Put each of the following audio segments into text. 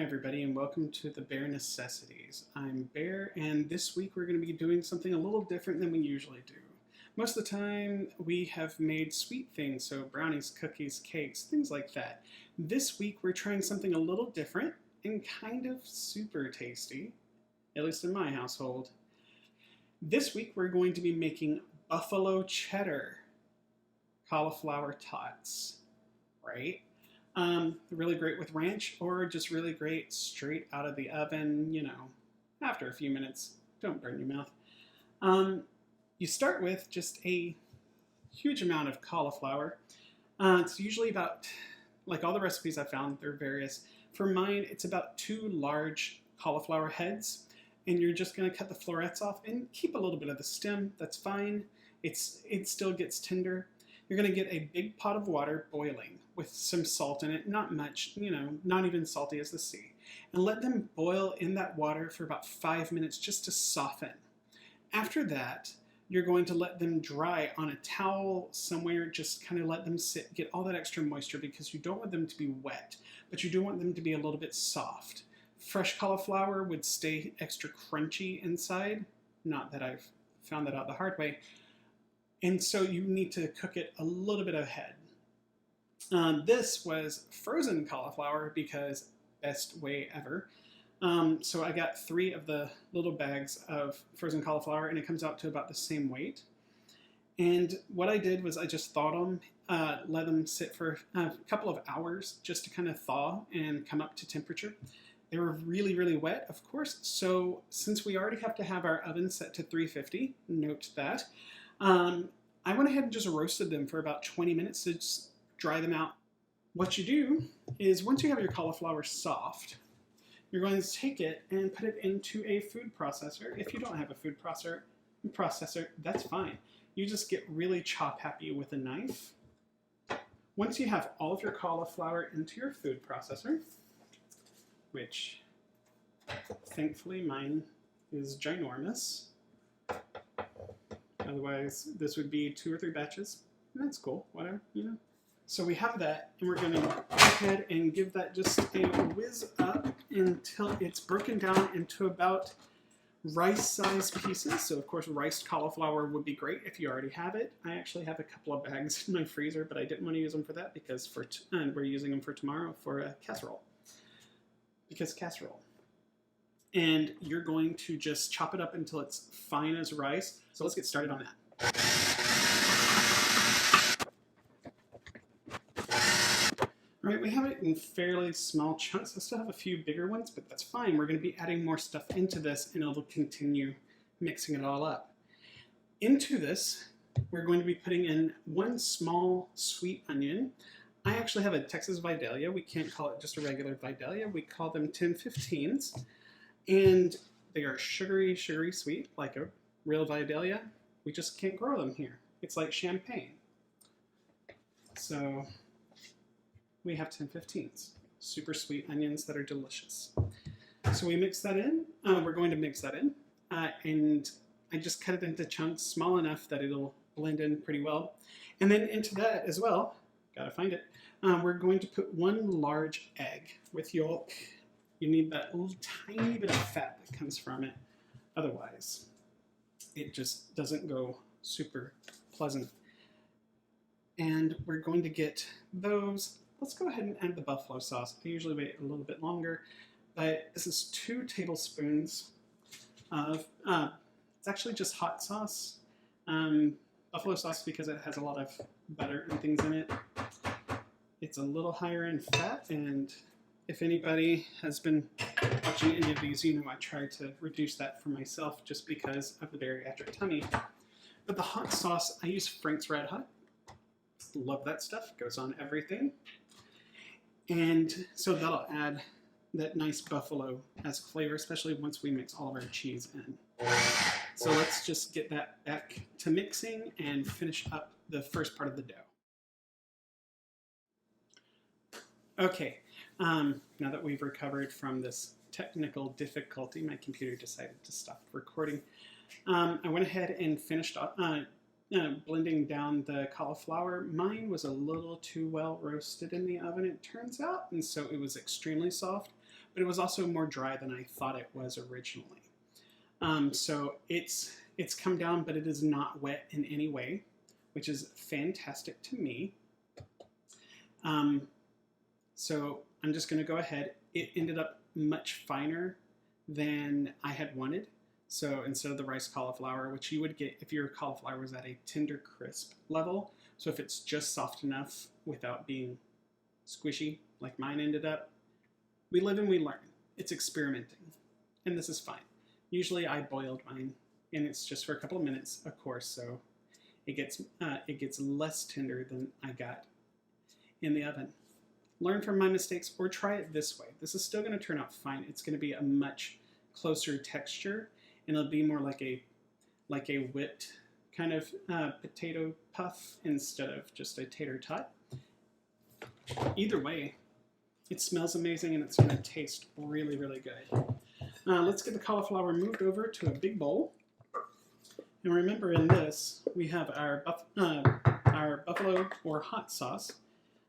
Hi everybody and welcome to the Bare Necessities. I'm Bear and this week we're going to be doing something a little different than we usually do. Most of the time we have made sweet things, so brownies, cookies, cakes, things like that. This week we're trying something a little different and kind of super tasty, at least in my household. This week we're going to be making buffalo cheddar cauliflower tots, right? Really great with ranch or just really great straight out of the oven, after a few minutes. Don't burn your mouth. You start with just a huge amount of cauliflower. It's usually about, like all the recipes I found, they're various. For mine, it's about 2 large cauliflower heads, and you're just going to cut the florets off and keep a little bit of the stem. That's fine. It still gets tender. You're going to get a big pot of water boiling with some salt in it, not much, not even salty as the sea. And let them boil in that water for about 5 minutes just to soften. After that, you're going to let them dry on a towel somewhere, just kind of let them sit, get all that extra moisture because you don't want them to be wet, but you do want them to be a little bit soft. Fresh cauliflower would stay extra crunchy inside. Not that I've found that out the hard way. And so you need to cook it a little bit ahead. This was frozen cauliflower because best way ever. So I got 3 of the little bags of frozen cauliflower and it comes out to about the same weight. And what I did was I just thawed them, let them sit for a couple of hours just to kind of thaw and come up to temperature. They were really, really wet, of course. So since we already have to have our oven set to 350, note that, I went ahead and just roasted them for about 20 minutes to just dry them out. What you do is once you have your cauliflower soft, you're going to take it and put it into a food processor. If you don't have a food processor, that's fine. You just get really chop happy with a knife. Once you have all of your cauliflower into your food processor, which thankfully mine is ginormous. Otherwise, this would be 2 or 3 batches. And that's cool, whatever, So we have that, and we're going to go ahead and give that just a whiz up until it's broken down into about rice-sized pieces. So, of course, riced cauliflower would be great if you already have it. I actually have a couple of bags in my freezer, but I didn't want to use them for that because we're using them for tomorrow for a casserole. Because casserole. And you're going to just chop it up until it's fine as rice. So let's get started on that. All right, we have it in fairly small chunks. I still have a few bigger ones, but that's fine. We're going to be adding more stuff into this, and it'll continue mixing it all up. Into this, we're going to be putting in 1 small sweet onion. I actually have a Texas Vidalia. We can't call it just a regular Vidalia. We call them 1015s. And they are sugary, sugary sweet, like a real Vidalia. We just can't grow them here. It's like champagne. So we have 1015s, super sweet onions that are delicious. So we mix that in. We're going to mix that in. And I just cut it into chunks small enough that it'll blend in pretty well. And then into that as well, gotta find it, we're going to put 1 large egg with yolk. You need that little tiny bit of fat that comes from it. Otherwise, it just doesn't go super pleasant. And we're going to get those. Let's go ahead and add the buffalo sauce. I usually wait a little bit longer, but this is 2 tablespoons of, it's actually just hot sauce. Buffalo sauce because it has a lot of butter and things in it. It's a little higher in fat, and if anybody has been watching any of these, I try to reduce that for myself just because of the bariatric tummy. But the hot sauce, I use Frank's Red Hot. Love that stuff. Goes on everything. And so that'll add that nice buffalo as flavor, especially once we mix all of our cheese in. So let's just get that back to mixing and finish up the first part of the dough. Okay. Now that we've recovered from this technical difficulty, my computer decided to stop recording. I went ahead and finished blending down the cauliflower. Mine was a little too well roasted in the oven, it turns out, and so it was extremely soft. but it was also more dry than I thought it was originally. So it's come down, but it is not wet in any way, which is fantastic to me. So I'm just going to go ahead. It ended up much finer than I had wanted. So instead of the rice cauliflower, which you would get if your cauliflower was at a tender crisp level, so if it's just soft enough without being squishy like mine ended up, we live and we learn. It's experimenting, and this is fine. Usually I boiled mine, and it's just for a couple of minutes, of course, so it gets less tender than I got in the oven. Learn from my mistakes, or try it this way. This is still going to turn out fine. It's going to be a much closer texture, and it'll be more like a whipped kind of potato puff instead of just a tater tot. Either way, it smells amazing and it's going to taste really, really good. Let's get the cauliflower moved over to a big bowl. And remember, in this, we have our buffalo or hot sauce.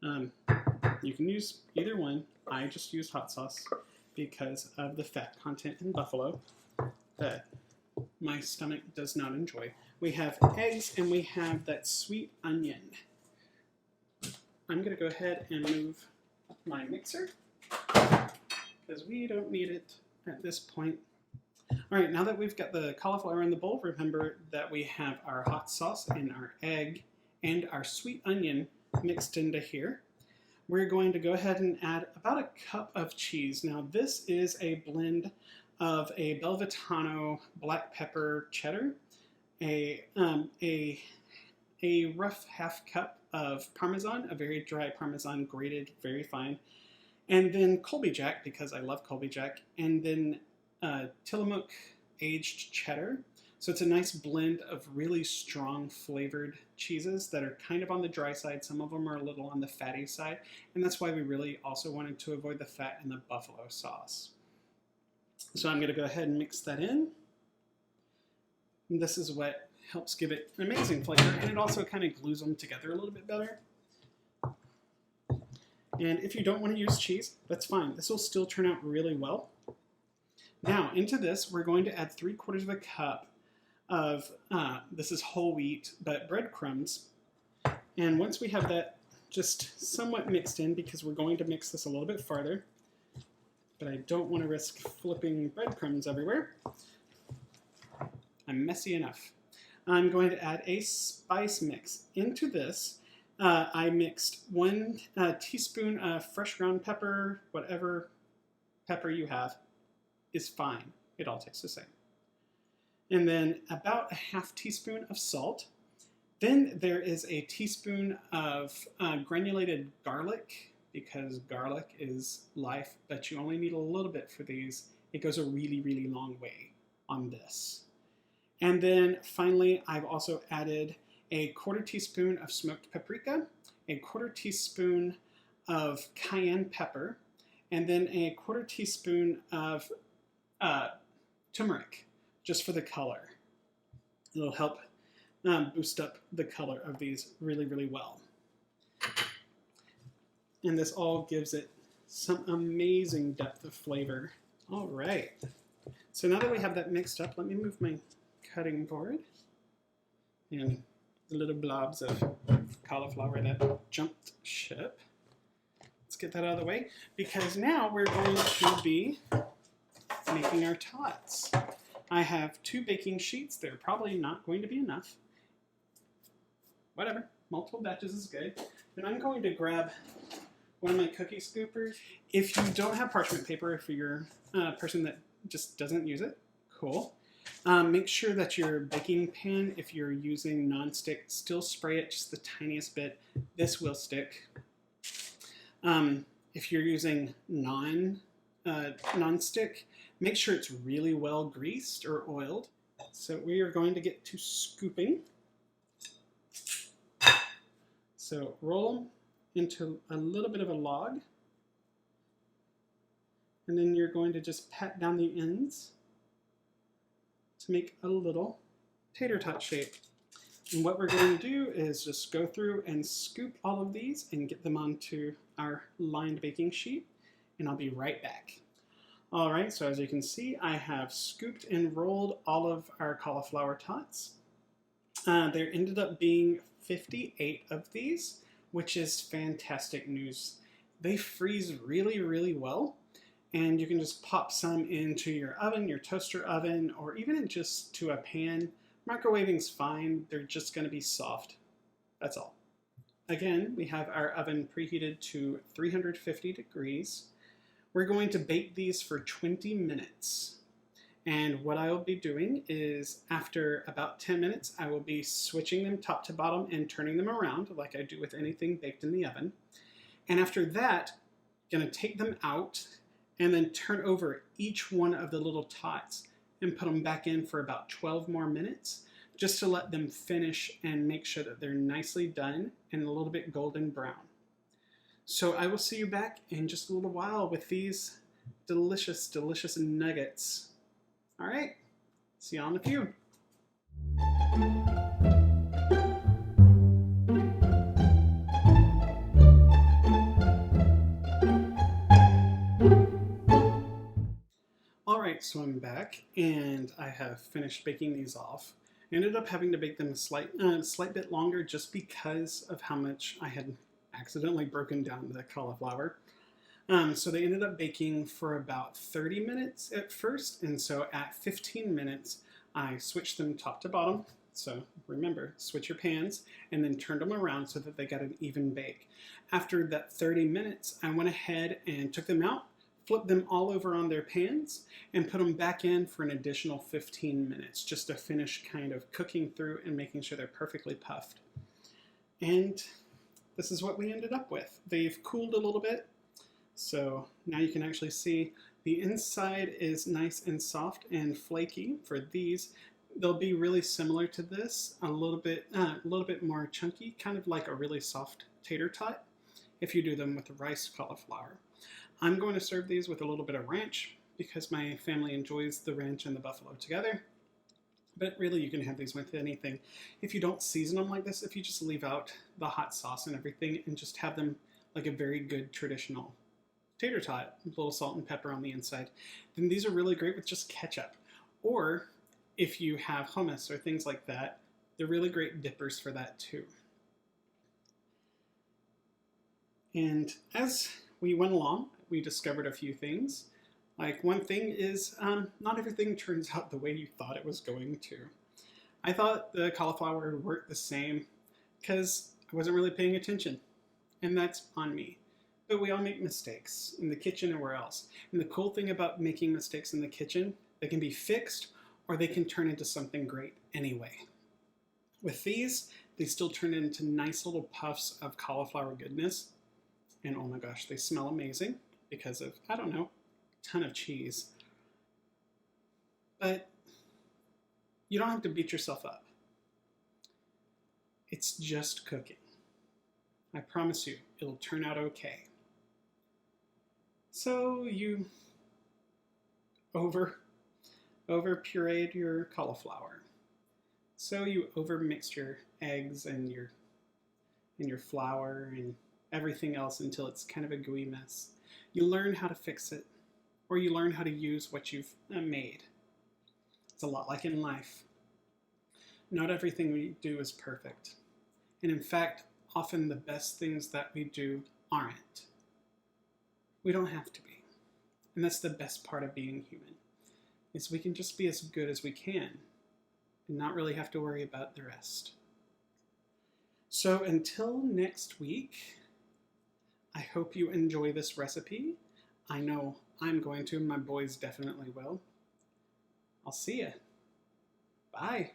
You can use either one. I just use hot sauce because of the fat content in buffalo that my stomach does not enjoy. We have eggs and we have that sweet onion. I'm going to go ahead and move my mixer because we don't need it at this point. All right, now that we've got the cauliflower in the bowl, remember that we have our hot sauce and our egg and our sweet onion mixed into here. We're going to go ahead and add about a cup of cheese. Now this is a blend of a Belvitano black pepper cheddar, a rough half cup of parmesan, a very dry parmesan, grated, very fine, and then Colby Jack, because I love Colby Jack, and then Tillamook aged cheddar. So it's a nice blend of really strong flavored cheeses that are kind of on the dry side. Some of them are a little on the fatty side, and that's why we really also wanted to avoid the fat in the buffalo sauce. So I'm going to go ahead and mix that in. And this is what helps give it an amazing flavor, and it also kind of glues them together a little bit better. And if you don't want to use cheese, that's fine. This will still turn out really well. Now, into this, we're going to add 3/4 of a cup of, this is whole wheat, but breadcrumbs. And once we have that just somewhat mixed in, because we're going to mix this a little bit farther, but I don't want to risk flipping breadcrumbs everywhere. I'm messy enough. I'm going to add a spice mix. Into this, I mixed 1 teaspoon of fresh ground pepper, whatever pepper you have is fine. It all tastes the same. And then about a half teaspoon of salt. Then there is a teaspoon of granulated garlic, because garlic is life, but you only need a little bit for these. It goes a really, really long way on this. And then finally, I've also added a 1/4 teaspoon of smoked paprika, a 1/4 teaspoon of cayenne pepper, and then a 1/4 teaspoon of turmeric, just for the color. It'll help boost up the color of these really, really well. And this all gives it some amazing depth of flavor. All right. So now that we have that mixed up, let me move my cutting board and the little blobs of cauliflower that jumped ship. Let's get that out of the way, because now we're going to be making our tots. I have 2 baking sheets. They're probably not going to be enough. Whatever, multiple batches is good. And I'm going to grab one of my cookie scoopers. If you don't have parchment paper, if you're a person that just doesn't use it, cool. Make sure that your baking pan, if you're using non-stick, still spray it just the tiniest bit. This will stick. If you're using non-stick, make sure it's really well greased or oiled. So we are going to get to scooping. So roll them into a little bit of a log. And then you're going to just pat down the ends to make a little tater tot shape. And what we're going to do is just go through and scoop all of these and get them onto our lined baking sheet. And I'll be right back. All right, so as you can see, I have scooped and rolled all of our cauliflower tots. There ended up being 58 of these, which is fantastic news. They freeze really, really well, and you can just pop some into your oven, your toaster oven, or even just to a pan. Microwaving's fine, they're just going to be soft. That's all. Again, we have our oven preheated to 350 degrees. We're going to bake these for 20 minutes. And what I will be doing is after about 10 minutes, I will be switching them top to bottom and turning them around like I do with anything baked in the oven. And after that, I'm going to take them out and then turn over each one of the little tots and put them back in for about 12 more minutes just to let them finish and make sure that they're nicely done and a little bit golden brown. So I will see you back in just a little while with these delicious, delicious nuggets. All right, see you on a few. All right, so I'm back and I have finished baking these off. I ended up having to bake them a slight bit longer just because of how much I had accidentally broken down the cauliflower. So they ended up baking for about 30 minutes at first, and so at 15 minutes I switched them top to bottom. So remember, switch your pans and then turned them around so that they got an even bake. After that 30 minutes, I went ahead and took them out, flipped them all over on their pans, and put them back in for an additional 15 minutes just to finish kind of cooking through and making sure they're perfectly puffed. And this is what we ended up with. They've cooled a little bit, so now you can actually see the inside is nice and soft and flaky for these. They'll be really similar to this, a little bit more chunky, kind of like a really soft tater tot if you do them with the rice cauliflower. I'm going to serve these with a little bit of ranch because my family enjoys the ranch and the buffalo together. But really, you can have these with anything. If you don't season them like this, if you just leave out the hot sauce and everything and just have them like a very good traditional tater tot, with a little salt and pepper on the inside, then these are really great with just ketchup. Or if you have hummus or things like that, they're really great dippers for that too. And as we went along, we discovered a few things. Like one thing is not everything turns out the way you thought it was going to. I thought the cauliflower would work the same because I wasn't really paying attention, and that's on me. But we all make mistakes in the kitchen or where else. And the cool thing about making mistakes in the kitchen, they can be fixed or they can turn into something great anyway. With these, they still turn into nice little puffs of cauliflower goodness. And oh my gosh, they smell amazing because of, I don't know, ton of cheese. But you don't have to beat yourself up. It's just cooking. I promise you, it'll turn out okay. So you over pureed your cauliflower. So you over mixed your eggs and your flour and everything else until it's kind of a gooey mess. You learn how to fix it, or you learn how to use what you've made. It's a lot like in life. Not everything we do is perfect. And in fact, often the best things that we do aren't. We don't have to be. And that's the best part of being human, is we can just be as good as we can and not really have to worry about the rest. So until next week, I hope you enjoy this recipe. I know I'm going to, my boys definitely will. I'll see ya. Bye.